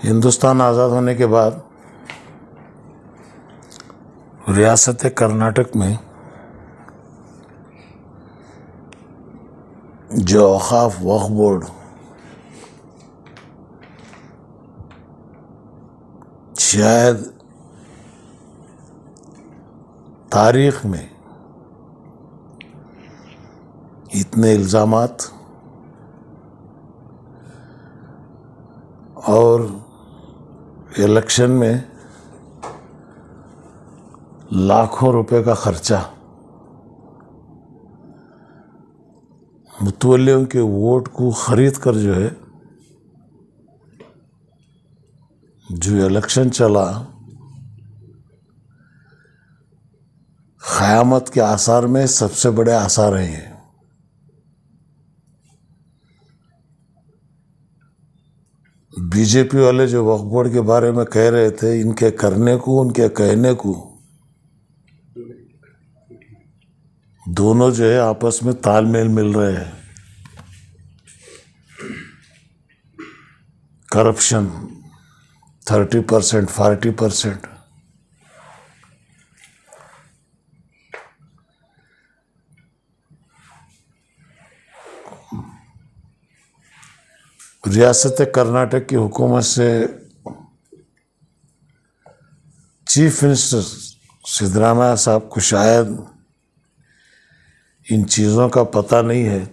हिंदुस्तान आज़ाद होने के बाद रियासत कर्नाटक में जो औक़ाफ़ वक्फ़ बोर्ड शायद तारीख़ में इतने इल्ज़ामात और इलेक्शन में लाखों रुपए का खर्चा मुतवल्लियों के वोट को खरीद कर जो इलेक्शन चला, क़यामत के आसार में सबसे बड़े आसार हैं। बीजेपी वाले जो वक्फ बोर्ड के बारे में कह रहे थे, इनके करने को उनके कहने को दोनों आपस में तालमेल मिल रहे हैं। करप्शन 30%, 40%। रियासत कर्नाटक की हुकूमत से चीफ मिनिस्टर सिद्धरामैया साहब को शायद इन चीज़ों का पता नहीं है,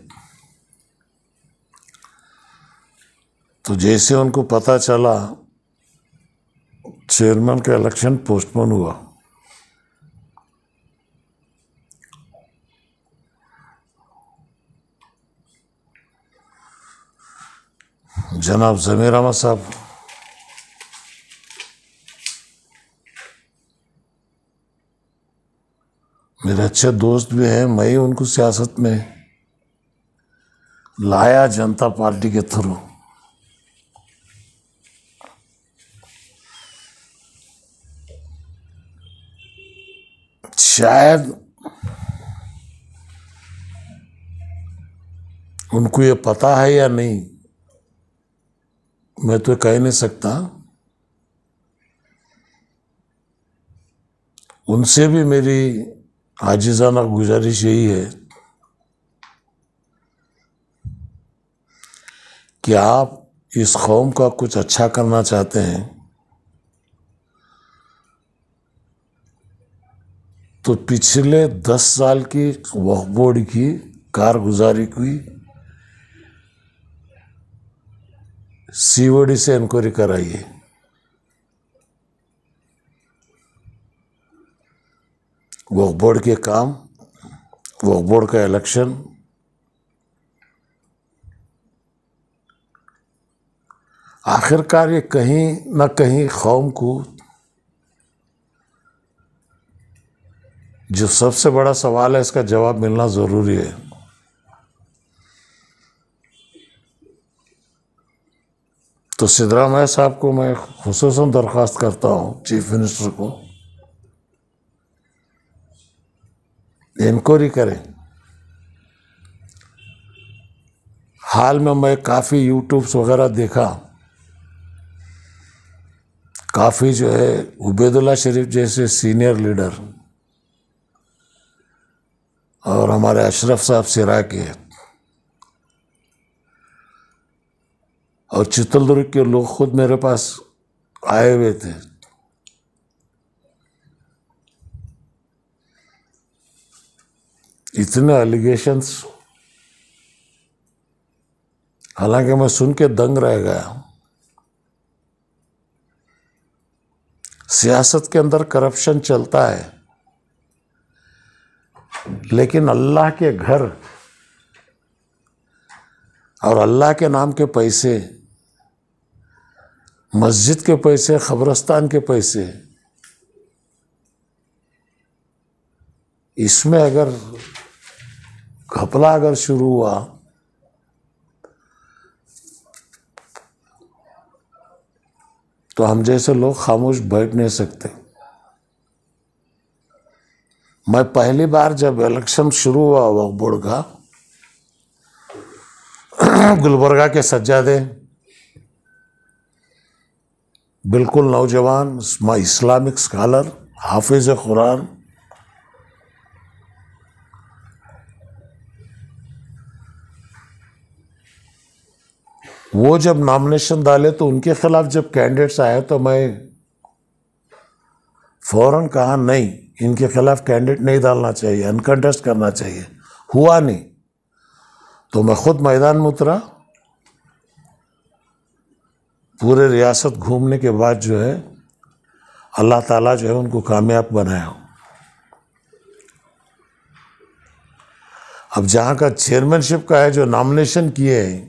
तो जैसे उनको पता चला चेयरमैन का इलेक्शन पोस्टपोन हुआ। जनाब ज़मीर अहमद साहब मेरे अच्छे दोस्त भी हैं। मैं ही उनको सियासत में लाया जनता पार्टी के थ्रू। शायद उनको ये पता है या नहीं, मैं तो कह नहीं सकता। उनसे भी मेरी आजिज़ाना गुजारिश यही है कि आप इस कौम का कुछ अच्छा करना चाहते हैं तो पिछले 10 साल की वक्फ बोर्ड की कारगुजारी की सीओडी से इंक्वायरी कराइए। वक्फ बोर्ड के काम, वक्फ बोर्ड का इलेक्शन, आखिरकार ये कहीं न कहीं कौम को जो सबसे बड़ा सवाल है, इसका जवाब मिलना ज़रूरी है। तो सिद्धरामैया साहब को मैं खुसूसन दरख्वास्त करता हूँ, चीफ मिनिस्टर को, इंक्वायरी करें। हाल में मैं काफ़ी यूट्यूब्स वगैरह देखा, काफ़ी उबैदुल्ला शरीफ जैसे सीनियर लीडर और हमारे अशरफ साहब सिराकी और चित्रदुर्ग के लोग खुद मेरे पास आए हुए थे। इतने एलिगेशंस, हालांकि मैं सुन के दंग रह गया। सियासत के अंदर करप्शन चलता है, लेकिन अल्लाह के घर और अल्लाह के नाम के पैसे, मस्जिद के पैसे, कब्रिस्तान के पैसे, इसमें अगर घपला अगर शुरू हुआ तो हम जैसे लोग खामोश बैठ नहीं सकते। मैं पहली बार जब इलेक्शन शुरू हुआ वक्फ बोर्ड का, गुलबर्गा के सज्जादे बिल्कुल नौजवान इस्लामिक स्कॉलर, हाफिज कुरान, वो जब नॉमिनेशन डाले तो उनके खिलाफ जब कैंडिडेट्स आए तो मैं फौरन कहा नहीं, इनके खिलाफ कैंडिडेट नहीं डालना चाहिए, अनकंटेस्ट करना चाहिए। हुआ नहीं तो मैं खुद मैदान में उतरा। पूरे रियासत घूमने के बाद जो है अल्लाह ताला जो है उनको कामयाब बनाया। अब जहाँ का चेयरमैनशिप का है, जो नॉमिनेशन किए हैं,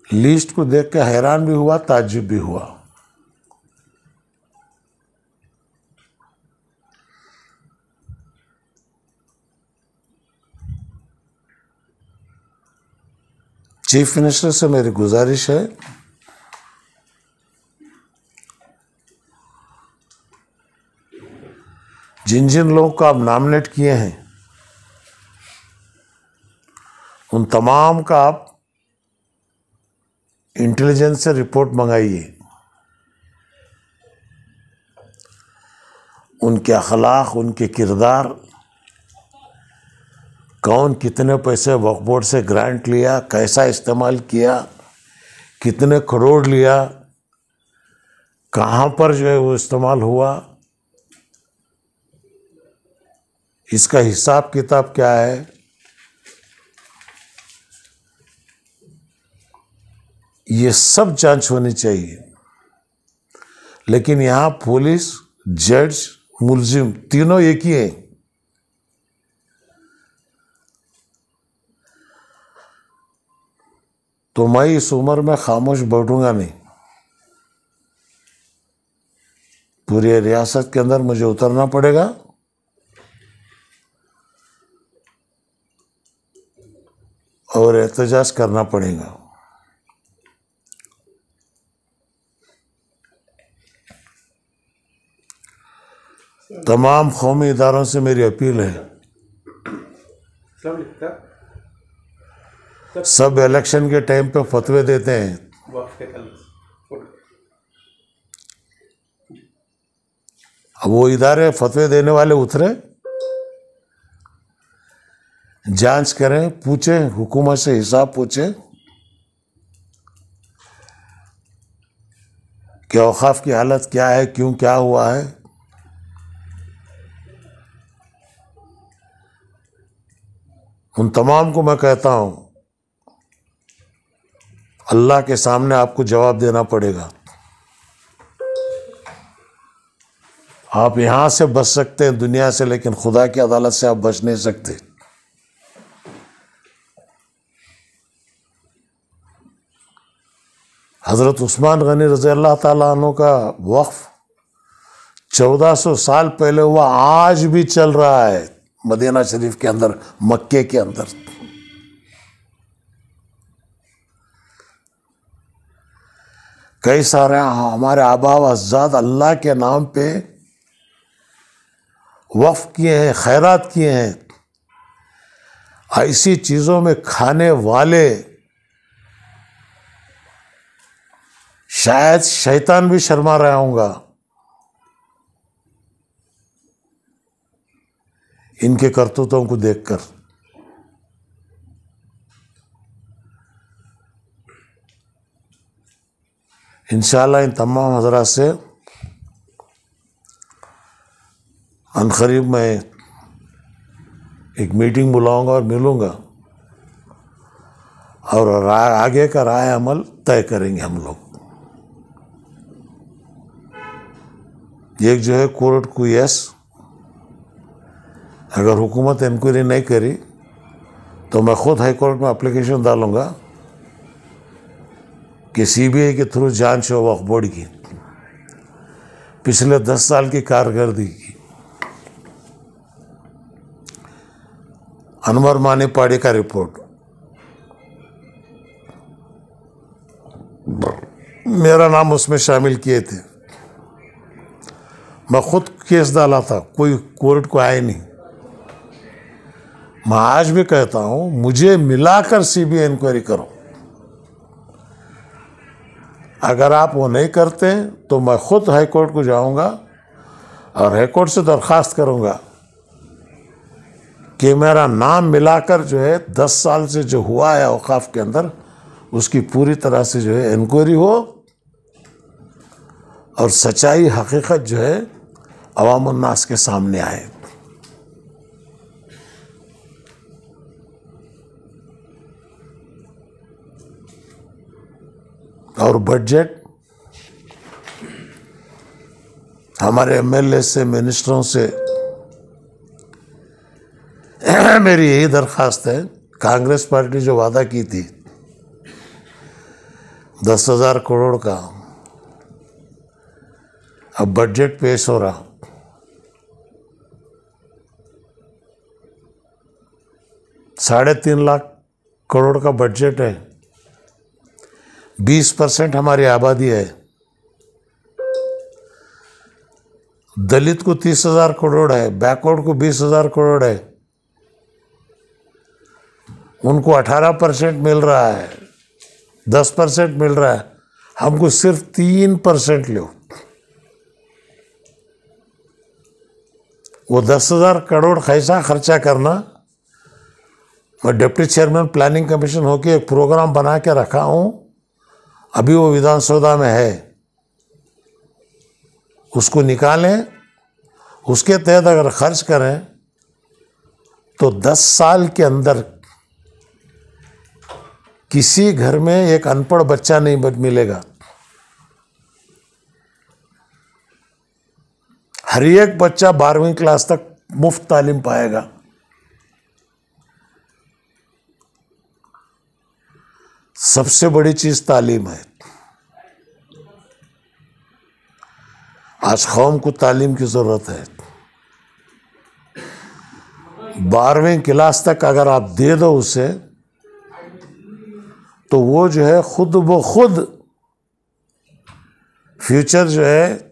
लिस्ट को देख के हैरान भी हुआ, ताज्जुब भी हुआ। चीफ मिनिस्टर से मेरी गुजारिश है, जिन जिन लोगों को आप नॉमिनेट किए हैं उन तमाम का आप इंटेलिजेंस से रिपोर्ट मंगाइए। उनके अखलाक, उनके किरदार, कौन कितने पैसे वक्फ बोर्ड से ग्रांट लिया, कैसा इस्तेमाल किया, कितने करोड़ लिया, कहाँ पर जो है वो इस्तेमाल हुआ, इसका हिसाब किताब क्या है, ये सब जांच होनी चाहिए। लेकिन यहाँ पुलिस, जज, मुलजिम तीनों एक ही हैं। तो मैं इस उम्र में खामोश बैठूंगा नहीं। पूरी रियासत के अंदर मुझे उतरना पड़ेगा और एहतजाज करना पड़ेगा। तमाम कौमी इदारों से मेरी अपील है, सब इलेक्शन के टाइम पे फतवे देते हैं, अब वो इदारे फतवे देने वाले उतरे, जांच करें, पूछें, हुकूमत से हिसाब पूछें कि औकाफ की हालत क्या है, क्यों क्या हुआ है। उन तमाम को मैं कहता हूं, अल्लाह के सामने आपको जवाब देना पड़ेगा। आप यहां से बच सकते हैं दुनिया से, लेकिन खुदा की अदालत से आप बच नहीं सकते। हजरत उस्मान गनी रज़ी अल्लाह ताला अन्हु का वक्फ 1400 साल पहले हुआ, आज भी चल रहा है मदीना शरीफ के अंदर, मक्के के अंदर। कई सारे हमारे आबा व अज़दाद अल्लाह के नाम पे वक्फ किए हैं, खैरात किए हैं। ऐसी चीज़ों में खाने वाले शायद शैतान भी शर्मा रहा होगा इनके करतूतों को देखकर। इंशाअल्लाह इन तमाम हज़रात से अनकरीब मैं एक मीटिंग बुलाऊंगा और मिलूंगा, और आगे का राय अमल तय करेंगे हम लोग। एक जो है कोर्ट को यस, अगर हुकूमत इंक्वायरी नहीं करी तो मैं खुद हाई कोर्ट में एप्लीकेशन डालूंगा कि सीबीआई के थ्रू जांच हो वक्फ बोर्ड की पिछले 10 साल की कारकर्दगी की। अनवर मानीपाड़ी का रिपोर्ट, मेरा नाम उसमें शामिल किए थे, मैं खुद केस डाला था, कोई कोर्ट को आया नहीं। मैं आज भी कहता हूं, मुझे मिलाकर सीबीआई इंक्वायरी करो। अगर आप वो नहीं करते तो मैं खुद हाई कोर्ट को जाऊंगा और हाई कोर्ट से दरख्वास्त करूंगा कि मेरा नाम मिलाकर जो है 10 साल से जो हुआ है औकाफ के अंदर उसकी पूरी तरह से जो है इंक्वायरी हो और सच्चाई हकीकत जो है अवाम उन्नास के सामने आए। और बजट हमारे एमएलए से, मिनिस्टरों से मेरी यही दरख्वास्त है, कांग्रेस पार्टी जो वादा की थी 10,000 करोड़ का, अब बजट पेश हो रहा, ₹3.5 लाख करोड़ का बजट है, 20% हमारी आबादी है, दलित को 30,000 करोड़ है, बैकवर्ड को 20,000 करोड़ है, उनको 18% मिल रहा है, 10% मिल रहा है, हमको सिर्फ 3% लो। वो 10,000 करोड़ कैसा खर्चा करना, मैं डिप्टी चेयरमैन प्लानिंग कमीशन होकर एक प्रोग्राम बना के रखा हूँ, अभी वो विधानसभा में है, उसको निकालें, उसके तहत अगर खर्च करें तो 10 साल के अंदर किसी घर में एक अनपढ़ बच्चा नहीं मिलेगा। हर एक बच्चा 12वीं क्लास तक मुफ्त तालीम पाएगा। सबसे बड़ी चीज तालीम है। आज कौम को तालीम की जरूरत है। 12वीं क्लास तक अगर आप दे दो उसे, तो वो जो है खुद ब खुद फ्यूचर जो है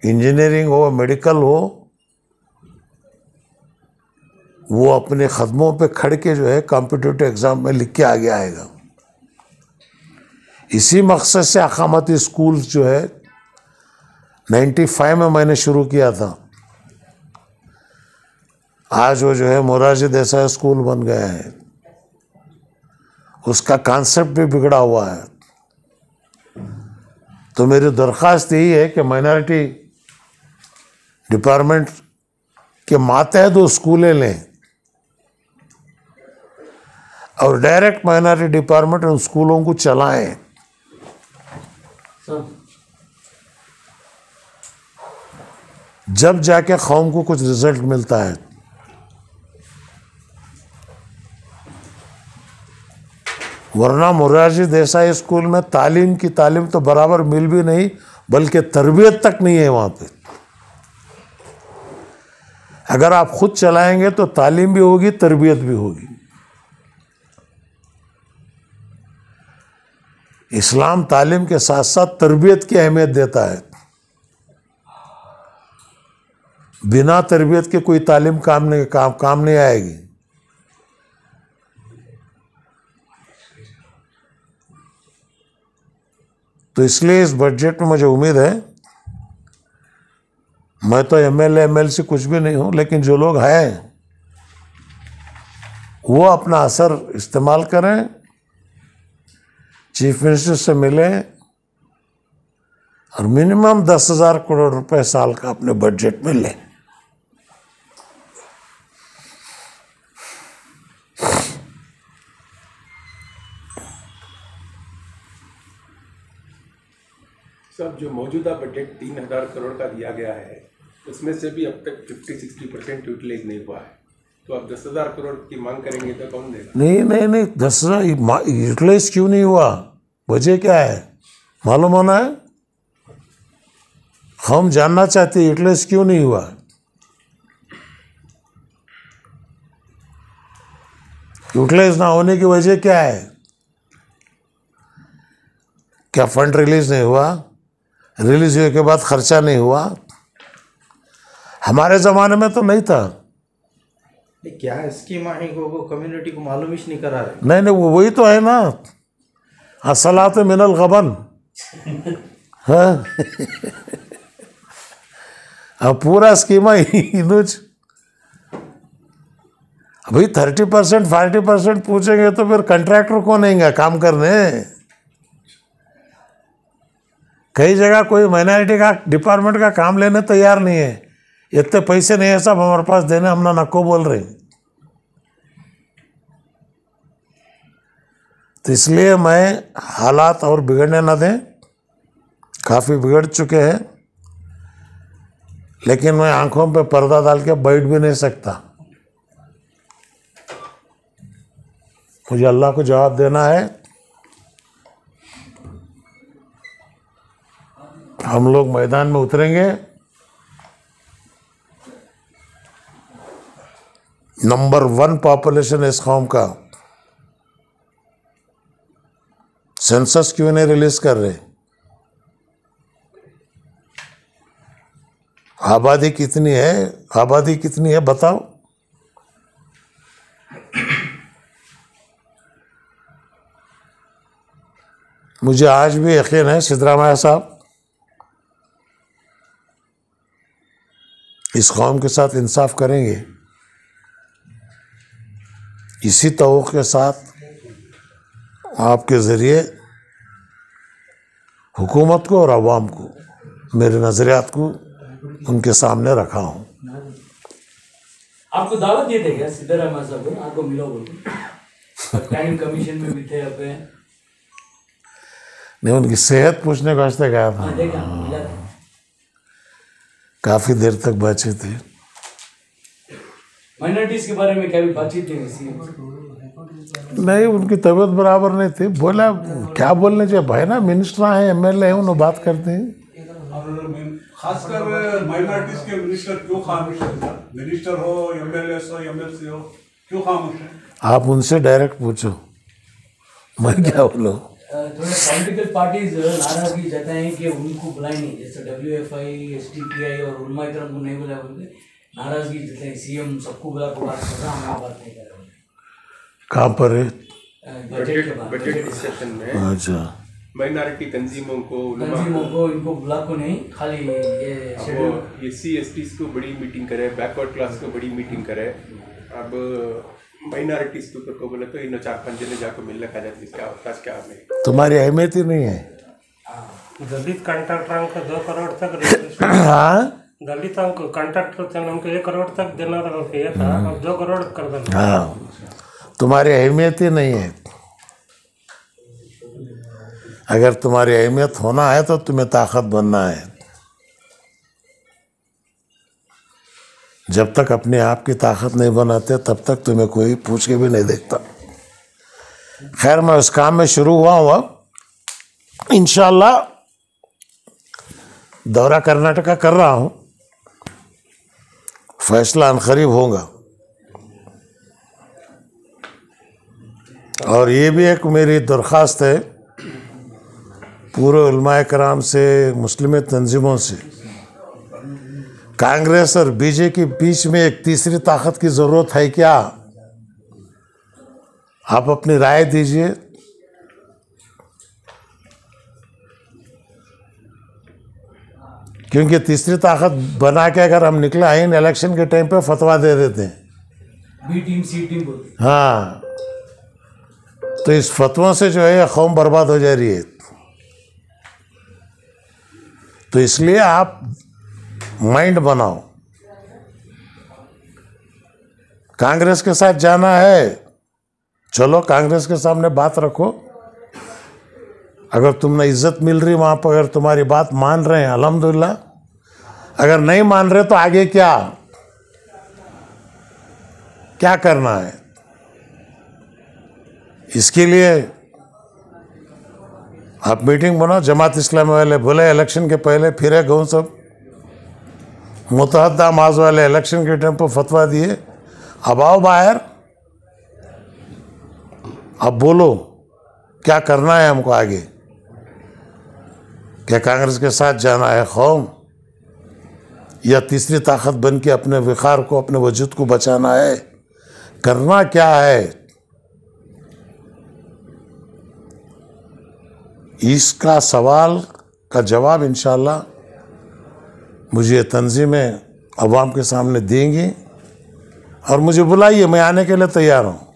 इंजीनियरिंग हो, मेडिकल हो, वो अपने कदमों पे खड़ के जो है कॉम्पिटिटिव एग्जाम में लिख के आगे आएगा। इसी मकसद से अकामती स्कूल जो है 95 में मैंने शुरू किया था, आज वो जो है मोरारजी देसाई स्कूल बन गया है। उसका कॉन्सेप्ट भी बिगड़ा हुआ है। तो मेरी दरख्वास्त यही है कि माइनॉरिटी डिपार्टमेंट के मातहत वो स्कूलें लें और डायरेक्ट माइनॉरिटी डिपार्टमेंट उन स्कूलों को चलाएं। जब जाके कौम को कुछ रिजल्ट मिलता है। वरना मोरारजी देसाई स्कूल में तालीम की तालीम तो बराबर मिल भी नहीं, बल्कि तरबियत तक नहीं है वहां पे। अगर आप खुद चलाएंगे तो तालीम भी होगी, तरबियत भी होगी। इस्लाम तालीम के साथ साथ तरबियत की अहमियत देता है। बिना तरबियत के कोई तालीम काम नहीं आएगी। तो इसलिए इस बजट में मुझे उम्मीद है, मैं तो एमएलए एमएलसी कुछ भी नहीं हूं, लेकिन जो लोग हैं वो अपना असर इस्तेमाल करें, चीफ मिनिस्टर से मिलें और मिनिमम 10,000 करोड़ रुपए साल का अपने बजट में लें। सब जो मौजूदा बजट 3,000 करोड़ का दिया गया है, उसमें से भी अब तक 50-60% यूटिलाइज नहीं हुआ है। तो आप 10,000 करोड़ की मांग करेंगे तो कौन देगा? नहीं 10,000 यूटिलाइज क्यों नहीं हुआ? वजह क्या है मालूम होना है। हम जानना चाहते हैं यूटिलाइज क्यों नहीं हुआ। यूटिलाइज ना होने की वजह क्या है? क्या फंड रिलीज नहीं हुआ? रिलीज हुए के बाद खर्चा नहीं हुआ? हमारे ज़माने में तो नहीं था। क्या स्कीम आई वो कम्युनिटी को मालूम ही नहीं करा रहे। नहीं वो वही तो है ना, असलात मिनल गबन। हाँ अब पूरा स्कीमा इनुज अभी 30% 40% पूछेंगे तो फिर कंट्रैक्टर कौन आएंगे काम करने। कई जगह कोई माइनॉरिटी का डिपार्टमेंट का काम लेने तैयार नहीं है, इतने पैसे नहीं है सब हमारे पास देने, हम ना नको बोल रहे। तो इसलिए मैं हालात और बिगड़ने ना दें, काफ़ी बिगड़ चुके हैं, लेकिन मैं आंखों पे पर्दा डाल के बैठ भी नहीं सकता। मुझे अल्लाह को जवाब देना है। हम लोग मैदान में उतरेंगे। नंबर 1 पॉपुलेशन इस कौम का, सेंसस क्यों नहीं रिलीज कर रहे? आबादी कितनी है बताओ। मुझे आज भी यकीन है सिद्धरामैया साहब इस कौम के साथ इंसाफ करेंगे। इसी तवक्को के साथ आपके ज़रिए हुकूमत को और अवाम को मेरे नज़रियात को उनके सामने रखा हूँ। आपको दावत दिए थे क्या सिद्धरामैया साहब को? आपको मिला बोल टाइम कमीशन में भी थे आप? नहीं, उनकी सेहत पूछने के वास्ते गया था। काफ़ी देर तक बातचीत थी। माइनॉरिटीज के बारे में क्या भी बातचीत थी? नहीं, उनकी तबीयत बराबर नहीं थी। बोला क्या बोलने चाहिए भाई, ना मिनिस्टर हैं एमएलए हैं, उन्हें बात करते हैं। खासकर माइनॉरिटीज के मिनिस्टर क्यों खामोश है? मिनिस्टर हो, एमएलए हो, एमएलसी हो, क्यों खामोश है? आप उनसे डायरेक्ट पूछो, मैं क्या बोलूं। थोड़े पॉलिटिकल पार्टीज नाराजगी जताएं कि उनको बुलाए नहीं, जैसे WFI, STPI और उलमा इकराम को नहीं बुलाया, बोलते नाराजगी जताएं। सीएम सबको बुला के बात कर रहा, हम बात नहीं कर रहे। कहाँ पर है? बजट डिस्कशन में अच्छा, माइनॉरिटी तंजीमों को इनको बुला को नहीं, खाली ये SC STs को बड़ी मीटिंग करे, बैकवर्ड क्लास को बड़ी मीटिंग करे। अब माइनॉरिटीज के ऊपर को बोले तो इन 4-5 जने जाकर मिलने का जाती क्या अवकाश क्या हमें तुम्हारी अहमियत ही नहीं है। दलित कॉन्ट्रैक्टर को 2 करोड़ तक हाँ, दलितों को कॉन्ट्रैक्टर थे उनको 1 करोड़ तक देना था, अब 2 करोड़ कर देना। हाँ, तुम्हारी अहमियत ही नहीं है। अगर तुम्हारी अहमियत होना है तो तुम्हें ताकत बनना है। जब तक अपने आप की ताकत नहीं बनाते तब तक तुम्हें कोई पूछ के भी नहीं देखता। खैर, मैं उस काम में शुरू हुआ इंशाअल्लाह दौरा कर्नाटका कर रहा हूँ, फैसला अनकरीब होगा। और ये भी एक मेरी दरख्वास्त है पूरे उलमाए कराम से, मुस्लिम तंजीमों से, कांग्रेस और बीजेपी के बीच में एक तीसरी ताकत की ज़रूरत है क्या? आप अपनी राय दीजिए। क्योंकि तीसरी ताकत बना के अगर हम निकले आइन इलेक्शन के टाइम पे फतवा दे देते हैं, बी टीम सी टीम को। हाँ, तो इस फतवों से जो है कौम बर्बाद हो जा रही है। तो इसलिए आप माइंड बनाओ। कांग्रेस के साथ जाना है, चलो कांग्रेस के सामने बात रखो। अगर तुमने इज्जत मिल रही वहां पर, अगर तुम्हारी बात मान रहे हैं अल्हम्दुलिल्लाह, अगर नहीं मान रहे तो आगे क्या करना है? इसके लिए आप मीटिंग बनाओ। जमात इस्लामी वाले बोले इलेक्शन के पहले फिरे गऊँ सब, मुतहद्दा माज वाले इलेक्शन के टाइम पर फतवा दिए। अब आओ बाहर, अब बोलो क्या करना है हमको आगे। क्या कांग्रेस के साथ जाना है कौम, या तीसरी ताकत बन के अपने विकार को, अपने वजूद को बचाना है? करना क्या है? इसका सवाल का जवाब इंशाल्लाह मुझे तंजीमें अवाम के सामने देंगी और मुझे बुलाइए, मैं आने के लिए तैयार हूँ।